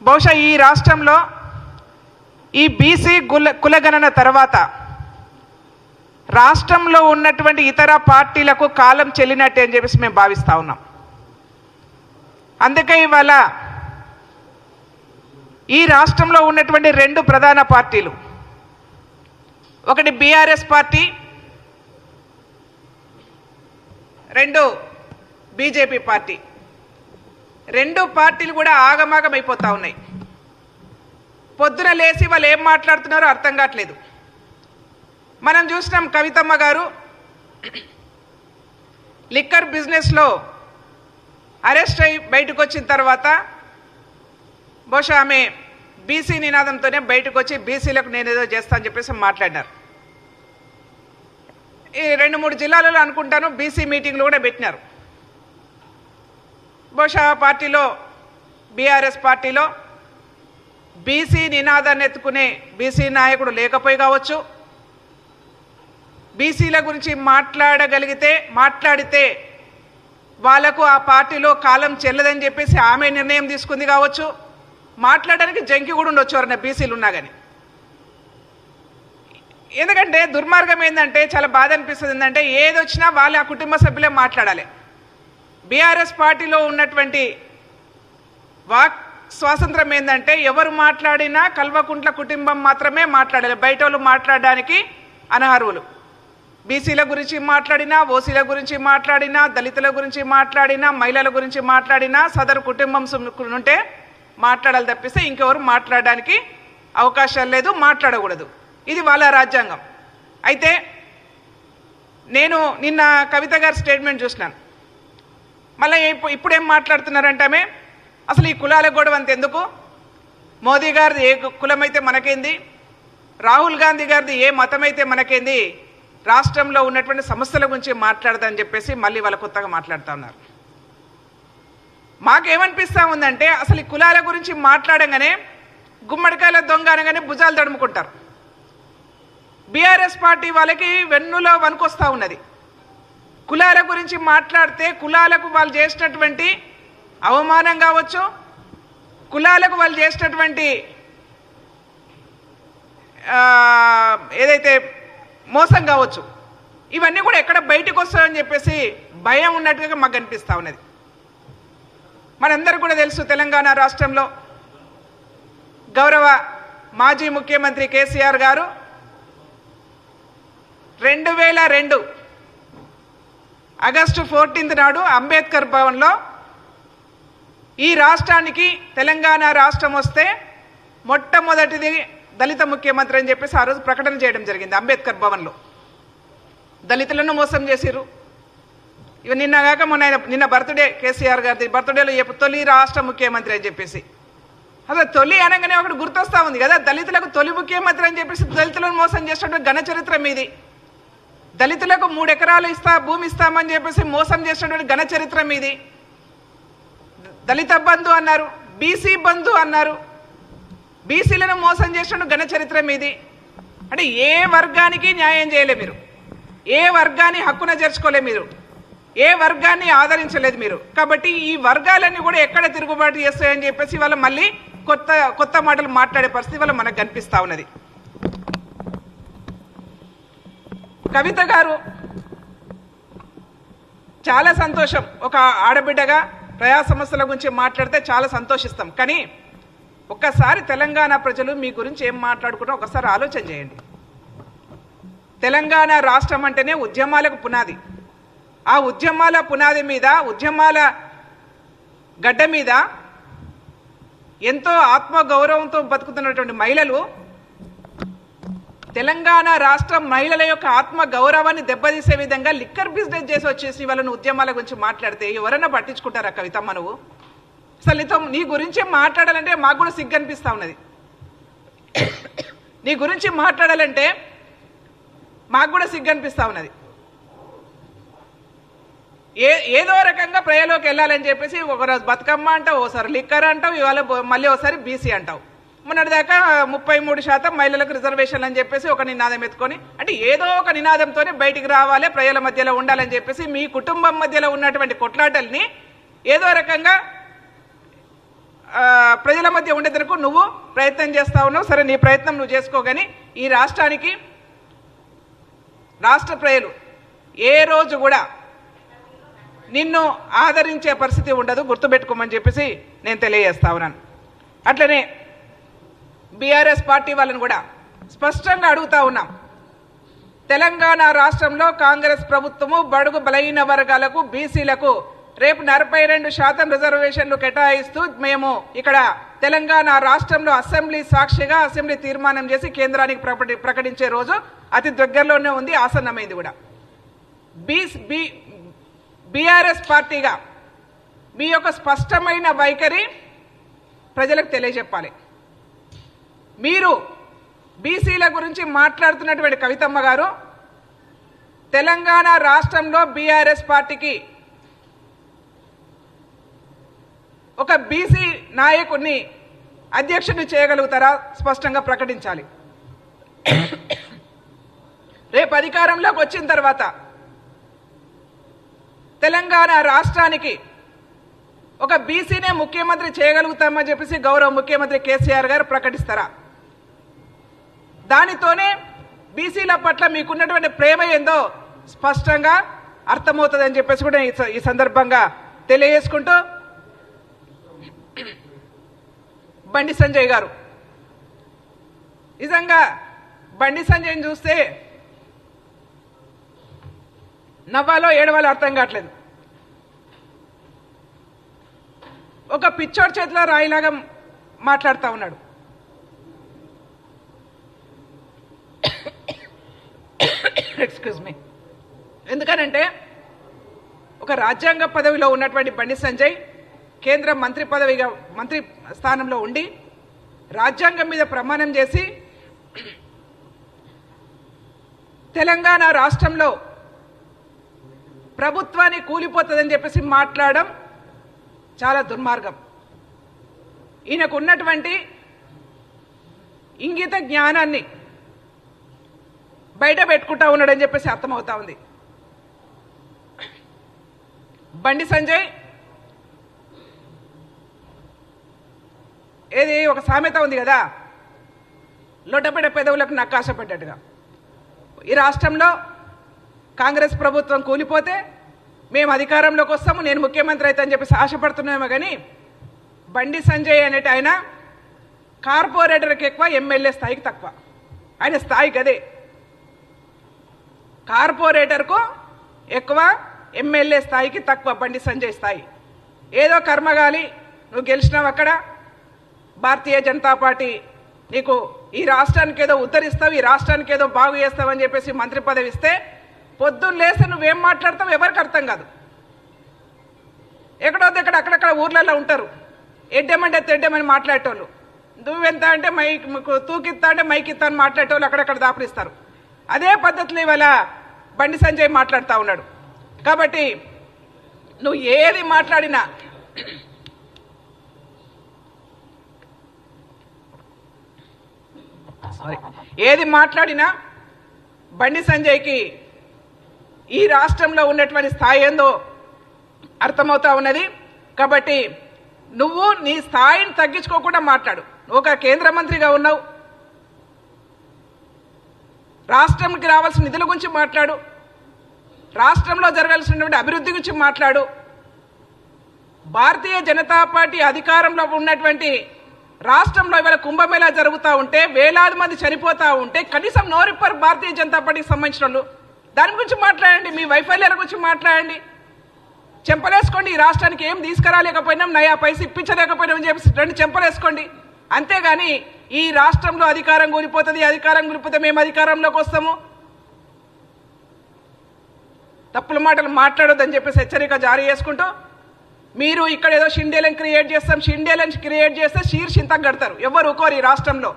బహుశా ఈ రాష్ట్రంలో ఈ బీసీ కులగణన తర్వాత రాష్ట్రంలో ఉన్నటువంటి ఇతర పార్టీలకు కాలం చెల్లినట్టే అని చెప్పేసి మేము భావిస్తూ ఉన్నాం. అందుకే ఇవాళ ఈ రాష్ట్రంలో ఉన్నటువంటి రెండు ప్రధాన పార్టీలు, ఒకటి బీఆర్ఎస్ పార్టీ, రెండు బీజేపీ పార్టీ, రెండు పార్టీలు కూడా ఆగమాగం అయిపోతూ ఉన్నాయి. పొద్దున లేచి వాళ్ళు ఏం మాట్లాడుతున్నారో అర్థం కావట్లేదు. మనం చూసినాం కవితమ్మ గారు లిక్కర్ బిజినెస్లో అరెస్ట్ అయి బయటకు వచ్చిన తర్వాత బహుశా ఆమె బీసీ నినాదంతోనే బయటకు వచ్చి బీసీలకు నేను ఏదో చేస్తా అని చెప్పేసి మాట్లాడినారు. ఈ 2-3 జిల్లాలలో అనుకుంటాను బీసీ మీటింగ్లు కూడా పెట్టినారు. బహుశా పార్టీలో బీఆర్ఎస్ పార్టీలో బీసీ నినాదాన్ని ఎత్తుకునే బీసీ నాయకుడు లేకపోయి కావచ్చు, బీసీల గురించి మాట్లాడితే వాళ్లకు ఆ పార్టీలో కాలం చెల్లదని చెప్పేసి ఆమె నిర్ణయం తీసుకుంది కావచ్చు, మాట్లాడడానికి జంకి కూడా ఉండొచ్చు ఎవరన్నా బీసీలు ఉన్నా కానీ. ఎందుకంటే దుర్మార్గం ఏంటంటే చాలా బాధ అనిపిస్తుంది. ఏంటంటే ఏదొచ్చినా వాళ్ళ ఆ కుటుంబ సభ్యులే మాట్లాడాలి. బీఆర్ఎస్ పార్టీలో ఉన్నటువంటి వాక్ స్వాతంత్రం ఏంటంటే ఎవరు మాట్లాడినా కల్వకుంట్ల కుటుంబం మాత్రమే మాట్లాడాలి, బయట వాళ్ళు మాట్లాడడానికి అనర్హులు. బీసీల గురించి మాట్లాడినా, ఓసీల గురించి మాట్లాడినా, దళితుల గురించి మాట్లాడినా, మహిళల గురించి మాట్లాడినా సదరు కుటుంబం ఉంటే మాట్లాడాలి తప్పిస్తే ఇంకెవరు మాట్లాడడానికి అవకాశాలు లేదు, మాట్లాడకూడదు. ఇది వాళ్ళ రాజ్యాంగం. అయితే నేను నిన్న కవిత గారి స్టేట్మెంట్ చూసినాను. మళ్ళీ ఇప్పుడేం మాట్లాడుతున్నారంటే ఆమె అసలు ఈ కులాల గొడవ అంత ఎందుకు, మోదీ గారిది ఏ కులమైతే మనకేంది, రాహుల్ గాంధీ గారిది ఏ మతమైతే మనకేంది, రాష్ట్రంలో ఉన్నటువంటి సమస్యల గురించి మాట్లాడదని చెప్పేసి మళ్ళీ వాళ్ళ కొత్తగా మాట్లాడుతూ ఉన్నారు. మాకేమనిపిస్తూ ఉందంటే అసలు ఈ కులాల గురించి మాట్లాడంగానే గుమ్మడికాయల దొంగ అనగానే భుజాలు తడుముకుంటారు. బీఆర్ఎస్ పార్టీ వాళ్ళకి వెన్నులో వణుకొస్తూ ఉన్నది. కులాల గురించి మాట్లాడితే కులాలకు వాళ్ళు చేసినటువంటి అవమానం కావచ్చు, కులాలకు వాళ్ళు చేసినటువంటి ఏదైతే మోసం కావచ్చు, ఇవన్నీ కూడా ఎక్కడ బయటకు వస్తాయని చెప్పేసి భయం ఉన్నట్టుగా మాకు అనిపిస్తూ ఉన్నది. మనందరూ కూడా తెలుసు తెలంగాణ రాష్ట్రంలో గౌరవ మాజీ ముఖ్యమంత్రి కేసీఆర్ గారు 2002 ఆగస్టు 14 నాడు అంబేద్కర్ భవన్లో ఈ రాష్ట్రానికి తెలంగాణ రాష్ట్రం వస్తే మొట్టమొదటిది దళిత ముఖ్యమంత్రి అని చెప్పేసి ఆ రోజు ప్రకటన చేయడం జరిగింది. అంబేద్కర్ భవన్లో దళితులను మోసం చేసిర్రు. ఇవి నిన్నగాక నిన్న బర్త్డే కేసీఆర్ గారిది, బర్త్డేలో తొలి రాష్ట్ర ముఖ్యమంత్రి అని చెప్పేసి అసలు తొలి అనగానే ఒకటి గుర్తొస్తా ఉంది కదా, దళితులకు తొలి ముఖ్యమంత్రి అని చెప్పేసి దళితులను మోసం చేసినటువంటి ఘన చరిత్ర మీది. దళితులకు 3 ఎకరాలు భూమి ఇస్తామని చెప్పేసి మోసం చేసినటువంటి ఘన చరిత్ర మీది. దళిత బంధు అన్నారు, బీసీ బంధు అన్నారు, బీసీలను మోసం చేసిన ఘన చరిత్ర మీది. అంటే ఏ వర్గానికి న్యాయం చేయలే మీరు, ఏ వర్గాన్ని హక్కున చేర్చుకోలే మీరు, ఏ వర్గాన్ని ఆదరించలేదు మీరు. కాబట్టి ఈ వర్గాలన్నీ కూడా ఎక్కడ తిరుగుబాటు చేస్తాయని చెప్పేసి వాళ్ళ మళ్ళీ కొత్త మాటలు మాట్లాడే పరిస్థితి వల్ల మనకు కనిపిస్తూ ఉన్నది. కవిత గారు చాలా సంతోషం, ఒక ఆడబిడ్డగా ప్రజా సమస్యల గురించి మాట్లాడితే చాలా సంతోషిస్తాం. కానీ ఒక్కసారి తెలంగాణ ప్రజలు మీ గురించి ఏం మాట్లాడుకుంటారో ఒకసారి ఆలోచన చేయండి. తెలంగాణ రాష్ట్రం అంటేనే ఉద్యమాలకు పునాది. ఆ ఉద్యమాల పునాది మీద, ఉద్యమాల గడ్డ మీద ఎంతో ఆత్మగౌరవంతో బతుకుతున్నటువంటి మహిళలు తెలంగాణ రాష్ట్ర మహిళల యొక్క ఆత్మ గౌరవాన్ని దెబ్బతీసే విధంగా లిక్కర్ బిజినెస్ చేసి వచ్చేసి వాళ్ళను ఉద్యమాల గురించి మాట్లాడితే ఎవరైనా పట్టించుకుంటారా కవితమ్మ? నువ్వు అసలు నీ గురించి మాట్లాడాలంటే మాకు కూడా సిగ్గు అనిపిస్తూ ఉన్నది. నీ గురించి మాట్లాడాలంటే మాకు కూడా సిగ్గు అనిపిస్తూ ఉన్నది. ఏదో రకంగా ప్రజలోకి వెళ్ళాలని చెప్పేసి ఒకరోజు బతుకమ్మ అంటావు, ఓసారి లిక్కర్ అంటావు, ఇవాళ మళ్ళీ ఒకసారి బీసీ అంటావు. మొన్నటిదాకా 33% మహిళలకు రిజర్వేషన్లు అని చెప్పేసి ఒక నినాదం ఎత్తుకొని, అంటే ఏదో ఒక నినాదంతోనే బయటికి రావాలి, ప్రజల మధ్యలో ఉండాలని చెప్పేసి మీ కుటుంబం మధ్యలో ఉన్నటువంటి కొట్లాటల్ని ఏదో రకంగా ప్రజల మధ్య ఉండేందుకు నువ్వు ప్రయత్నం చేస్తా ఉన్నావు. సరే, నీ ప్రయత్నం నువ్వు చేసుకోగాని ఈ రాష్ట్రానికి రాష్ట్ర ప్రజలు ఏ రోజు కూడా నిన్ను ఆదరించే పరిస్థితి ఉండదు, గుర్తుపెట్టుకోమని చెప్పేసి నేను తెలియజేస్తా ఉన్నాను. అట్లనే బీఆర్ఎస్ పార్టీ వాళ్ళని కూడా స్పష్టంగా అడుగుతా ఉన్నాం. తెలంగాణ రాష్ట్రంలో కాంగ్రెస్ ప్రభుత్వము బడుగు బలహీన వర్గాలకు బీసీలకు రేపు 42% రిజర్వేషన్లు కేటాయిస్తూ మేము ఇక్కడ తెలంగాణ రాష్ట్రంలో అసెంబ్లీ సాక్షిగా అసెంబ్లీ తీర్మానం చేసి కేంద్రానికి ప్రకటించే రోజు అతి దగ్గరలోనే ఉంది, ఆసన్నమైంది కూడా. బీఆర్ఎస్ పార్టీగా మీ యొక్క స్పష్టమైన వైఖరి ప్రజలకు తెలియజెప్పాలి. మీరు బీసీల గురించి మాట్లాడుతున్నటువంటి కవితమ్మ గారు తెలంగాణ రాష్ట్రంలో బీఆర్ఎస్ పార్టీకి ఒక బీసీ నాయకుడిని అధ్యక్షుడిని చేయగలుగుతారా? స్పష్టంగా ప్రకటించాలి. రేపు అధికారంలోకి వచ్చిన తర్వాత తెలంగాణ రాష్ట్రానికి ఒక బీసీనే ముఖ్యమంత్రి చేయగలుగుతామని చెప్పేసి గౌరవ ముఖ్యమంత్రి కేసీఆర్ గారు ప్రకటిస్తారా? దానితోనే బీసీల పట్ల మీకున్నటువంటి ప్రేమ ఏందో స్పష్టంగా అర్థమవుతుందని చెప్పేసి కూడా ఈ సందర్భంగా తెలియజేసుకుంటూ, బండి సంజయ్ గారు నిజంగా బండి సంజయ్ని చూస్తే నవ్వాలో ఏడవాలో అర్థం కావట్లేదు. ఒక పిచ్చోడి చేతిలో రాయిలాగా మాట్లాడుతూ ఉన్నాడు. Excuse me. ఎందుకనంటే ఒక రాజ్యాంగ పదవిలో ఉన్నటువంటి బండి సంజయ్ కేంద్ర మంత్రి పదవిగా మంత్రి స్థానంలో ఉండి రాజ్యాంగం మీద ప్రమాణం చేసి తెలంగాణ రాష్ట్రంలో ప్రభుత్వాన్ని కూలిపోతుందని చెప్పేసి మాట్లాడడం చాలా దుర్మార్గం. ఈయనకు ఉన్నటువంటి ఇంగిత జ్ఞానాన్ని బయట పెట్టుకుంటా ఉన్నాడని చెప్పేసి అర్థమవుతా ఉంది. బండి సంజయ్ ఏది ఒక సామెత ఉంది కదా, లొట్టపెట్ట పెదవులకు నక్కాశపడ్డట్టుగా. ఈ రాష్ట్రంలో కాంగ్రెస్ ప్రభుత్వం కూలిపోతే మేము అధికారంలోకి వస్తాము, నేను ముఖ్యమంత్రి అయితే అని చెప్పేసి ఆశపడుతున్నామో కానీ బండి సంజయ్ అనేటి ఆయన కార్పొరేటర్కి ఎక్కువ, ఎమ్మెల్యే స్థాయికి తక్కువ. ఆయన స్థాయికి అదే, కార్పొరేటర్కు ఎక్కువ, ఎమ్మెల్యే స్థాయికి తక్కువ బండి సంజయ్ స్థాయి. ఏదో కర్మగాలి నువ్వు గెలిచినావు, అక్కడ భారతీయ జనతా పార్టీ నీకు ఈ రాష్ట్రానికి ఏదో ఉద్ధరిస్తావు, ఈ రాష్ట్రానికి ఏదో బాగు చేస్తావని చెప్పేసి మంత్రి పదవి ఇస్తే పొద్దున్న లేస్తే నువ్వేం మాట్లాడతావు ఎవరికి అర్థం కాదు. ఎక్కడో దగ్గర అక్కడక్కడ ఊర్లలో ఉంటారు, ఎడ్డేమంటే తెడ్డేమని మాట్లాడేటోళ్ళు, నువ్వెంత అంటే మైక్ తూకిత్తా అంటే మైక్ ఇస్తా అని మాట్లాడేటోళ్ళు అక్కడక్కడ దాపరిస్తారు. అదే పద్ధతిలో ఇవాళ బండి సంజయ్ మాట్లాడుతూ ఉన్నాడు. కాబట్టి నువ్వు ఏది మాట్లాడినా బండి సంజయ్కి ఈ రాష్ట్రంలో ఉన్నటువంటి స్థాయి ఏందో అర్థమవుతా ఉన్నది. కాబట్టి నువ్వు నీ స్థాయిని తగ్గించుకోకుండా మాట్లాడు. నువ్వు ఒక కేంద్ర మంత్రిగా ఉన్నావు, రాష్ట్రంకి రావాల్సిన నిధుల గురించి మాట్లాడు, రాష్ట్రంలో జరగాల్సినటువంటి అభివృద్ధి గురించి మాట్లాడు. భారతీయ జనతా పార్టీ అధికారంలో ఉన్నటువంటి రాష్ట్రంలో ఇవాళ కుంభమేళా జరుగుతూ ఉంటే, వేలాది మంది చనిపోతూ ఉంటే కనీసం నోరిప్పర్ భారతీయ జనతా పార్టీకి సంబంధించిన వాళ్ళు దాని గురించి మాట్లాడండి, మీ వైఫల్యాల గురించి మాట్లాడండి. చెంపలేసుకోండి, ఈ రాష్ట్రానికి ఏం తీసుకురాలేకపోయినాం, నయా పైసలు ఇప్పించలేకపోయినాం అని చెప్పి రెండు చెంపలేసుకోండి. అంతేగాని ఈ రాష్ట్రంలో అధికారం కూలిపోతుంది, అధికారం కూలిపోతే మేము అధికారంలోకి వస్తాము, తప్పుల మాటలు మాట్లాడొద్దని చెప్పేసి హెచ్చరిక జారీ చేసుకుంటూ, మీరు ఇక్కడ ఏదో షిండేలను క్రియేట్ చేస్తాం, షిండేలను క్రియేట్ చేస్తే శీర్షింతకు కడతారు, ఎవరు ఊకోరు ఈ రాష్ట్రంలో.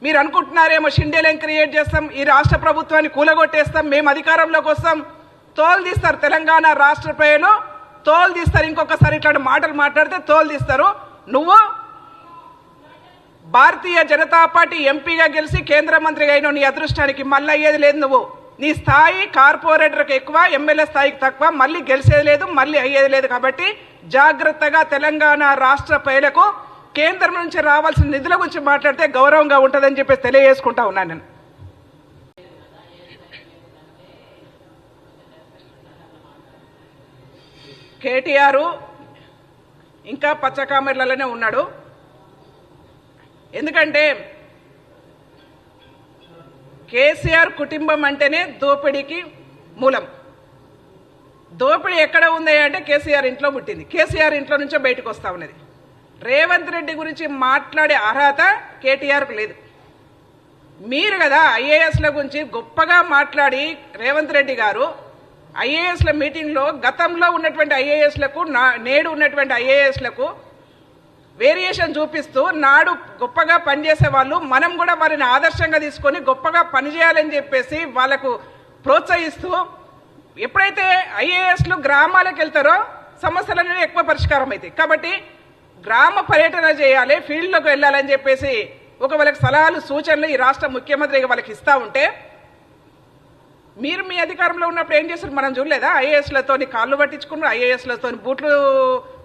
మీరు అనుకుంటున్నారేమో షిండేలను క్రియేట్ చేస్తాం, ఈ రాష్ట్ర ప్రభుత్వాన్ని కూలగొట్టేస్తాం, మేము అధికారంలోకి వస్తాం, తోలు తీస్తారు. తెలంగాణ రాష్ట్ర ప్రజలు తోలు తీస్తారు. ఇంకొకసారి ఇట్లాంటి మాటలు మాట్లాడితే తోలు తీస్తారు. నువ్వు భారతీయ జనతా పార్టీ ఎంపీగా గెలిచి కేంద్ర మంత్రిగా అయిన నీ అదృష్టానికి మళ్ళీ అయ్యేది లేదు. నువ్వు నీ స్థాయి కార్పొరేటర్కి ఎక్కువ, ఎమ్మెల్యే స్థాయికి తక్కువ, మళ్ళీ గెలిచేది లేదు, మళ్ళీ అయ్యేది లేదు. కాబట్టి జాగ్రత్తగా తెలంగాణ రాష్ట్ర ప్రజలకు కేంద్రం నుంచి రావాల్సిన నిధుల గురించి మాట్లాడితే గౌరవంగా ఉంటుందని చెప్పేసి తెలియజేసుకుంటా ఉన్నాను నేను. కేటీఆర్ ఇంకా పచ్చకామెర్లలోనే ఉన్నాడు. ఎందుకంటే కేసీఆర్ కుటుంబం అంటేనే దోపిడీకి మూలం. దోపిడీ ఎక్కడ ఉంది అంటే కేసీఆర్ ఇంట్లో పుట్టింది, కేసీఆర్ ఇంట్లో నుంచో బయటకు వస్తా ఉన్నది. రేవంత్ రెడ్డి గురించి మాట్లాడే అర్హత కేటీఆర్కు లేదు. మీరు కదా ఐఏఎస్ల గురించి గొప్పగా మాట్లాడి రేవంత్ రెడ్డి గారు ఐఏఎస్ల మీటింగ్లో గతంలో ఉన్నటువంటి ఐఏఎస్లకు నేడు ఉన్నటువంటి ఐఏఎస్లకు వేరియేషన్ చూపిస్తూ నాడు గొప్పగా పనిచేసే వాళ్ళు మనం కూడా వారిని ఆదర్శంగా తీసుకొని గొప్పగా పనిచేయాలని చెప్పేసి వాళ్ళకు ప్రోత్సహిస్తూ ఎప్పుడైతే ఐఏఎస్లు గ్రామాలకు వెళ్తారో సమస్యలన్నీ ఎక్కువ పరిష్కారం అవుతాయి. కాబట్టి గ్రామ పర్యటన చేయాలి, ఫీల్డ్లోకి వెళ్ళాలని చెప్పేసి ఒక వాళ్ళకి సలహాలు సూచనలు ఈ రాష్ట్ర ముఖ్యమంత్రి వాళ్ళకి ఇస్తూ ఉంటే మీరు మీ అధికారంలో ఉన్నప్పుడు ఏం చేస్తారు మనం చూడలేదా? ఐఏఎస్లతో కాళ్ళు పట్టించుకున్నారు, ఐఏఎస్లతో బూట్లు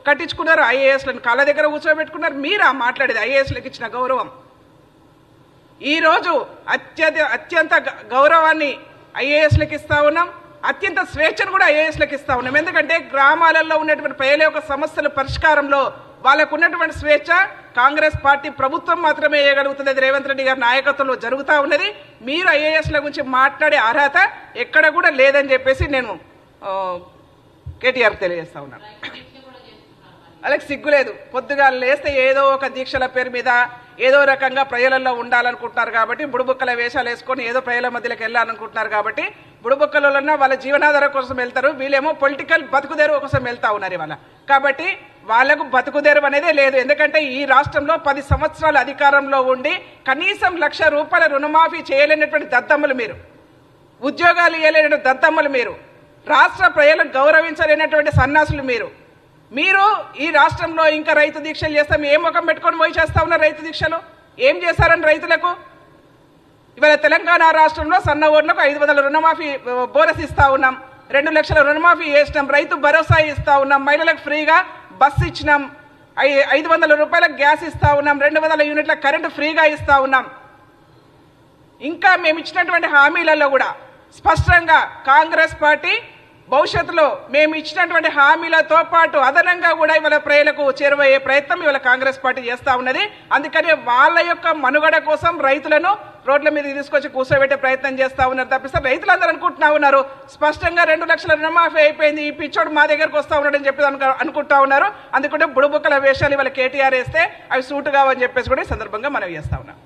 కట్టించుకున్నారు, ఐఏఎస్లను కాళ్ళ దగ్గర కూర్చోబెట్టుకున్నారు. మీరా మాట్లాడేది ఐఏఎస్లకు ఇచ్చిన గౌరవం? ఈరోజు అత్యంత గౌరవాన్ని ఐఏఎస్లకు ఇస్తా ఉన్నాం, అత్యంత స్వేచ్ఛను కూడా ఐఏఎస్లకు ఇస్తా ఉన్నాం. ఎందుకంటే గ్రామాలలో ఉన్నటువంటి ప్రజల యొక్క సమస్యల పరిష్కారంలో వాళ్ళకు ఉన్నటువంటి స్వేచ్ఛ కాంగ్రెస్ పార్టీ ప్రభుత్వం మాత్రమే వేయగలుగుతుంది. అది రేవంత్ రెడ్డి గారి నాయకత్వంలో జరుగుతూ ఉన్నది. మీరు ఐఏఎస్ల గురించి మాట్లాడే అర్హత ఎక్కడ కూడా లేదని చెప్పేసి నేను కేటీఆర్ తెలియజేస్తా ఉన్నాను. అలాగే సిగ్గులేదు, పొద్దుగా లేస్తే ఏదో ఒక దీక్షల పేరు మీద ఏదో రకంగా ప్రజలలో ఉండాలనుకుంటున్నారు కాబట్టి బుడుబుక్కల వేషాలు వేసుకొని ఏదో ప్రజల మధ్యలోకి వెళ్ళాలనుకుంటున్నారు కాబట్టి బుడుబుక్కలలో వాళ్ళ జీవనాధారం కోసం వెళ్తారు, వీళ్ళేమో పొలిటికల్ బతుకుదేరు కోసం వెళ్తా ఉన్నారు ఇవాళ. కాబట్టి వాళ్లకు బతుకుదేరు అనేదే లేదు. ఎందుకంటే ఈ రాష్ట్రంలో 10 సంవత్సరాల అధికారంలో ఉండి కనీసం ₹1,00,000 రుణమాఫీ చేయలేనటువంటి దద్దమ్మలు మీరు, ఉద్యోగాలు ఇవ్వలేనటువంటి దద్దమ్మలు మీరు, రాష్ట్ర ప్రజలను గౌరవించలేనటువంటి సన్నాసులు మీరు. మీరు ఈ రాష్ట్రంలో ఇంకా రైతు దీక్షలు చేస్తాం, ఏ ముఖం పెట్టుకొని పోయి చేస్తా ఉన్నారు రైతు దీక్షలు? ఏం చేశారని రైతులకు? ఇవాళ తెలంగాణ రాష్ట్రంలో సన్న ఓట్లకు 500 రుణమాఫీ బోనస్ ఇస్తా ఉన్నాం, 2 లక్షల రుణమాఫీ చేసినాం, రైతు భరోసా ఇస్తా ఉన్నాం, మహిళలకు ఫ్రీగా బస్సు ఇచ్చినాం, 500 రూపాయలకు గ్యాస్ ఇస్తా ఉన్నాం, 200 యూనిట్ల కరెంటు ఫ్రీగా ఇస్తా ఉన్నాం. ఇంకా మేము ఇచ్చినటువంటి హామీలలో కూడా స్పష్టంగా కాంగ్రెస్ పార్టీ భవిష్యత్తులో మేము ఇచ్చినటువంటి హామీలతో పాటు అదనంగా కూడా ఇవాళ ప్రజలకు చేరువయ్యే ప్రయత్నం ఇవాళ కాంగ్రెస్ పార్టీ చేస్తూ ఉన్నది. అందుకని వాళ్ళ యొక్క మనుగడ కోసం రైతులను రోడ్ల మీద తీసుకొచ్చి కూర్చోబెట్టే ప్రయత్నం చేస్తూ ఉన్నారు తప్పిస్తే రైతులందరూ అనుకుంటున్నా ఉన్నారు స్పష్టంగా 2 లక్షల రుణమాఫీ అయిపోయింది, ఈ పిచ్చోడు మా దగ్గరకు వస్తూ ఉన్నాడని చెప్పి అనుకుంటా ఉన్నారు. అందుకుంటే బుడుబుక్కల వేషాలు ఇవాళ కేటీఆర్ వేస్తే అవి సూటు కావని చెప్పేసి కూడా ఈ సందర్భంగా మనం చేస్తా ఉన్నాం.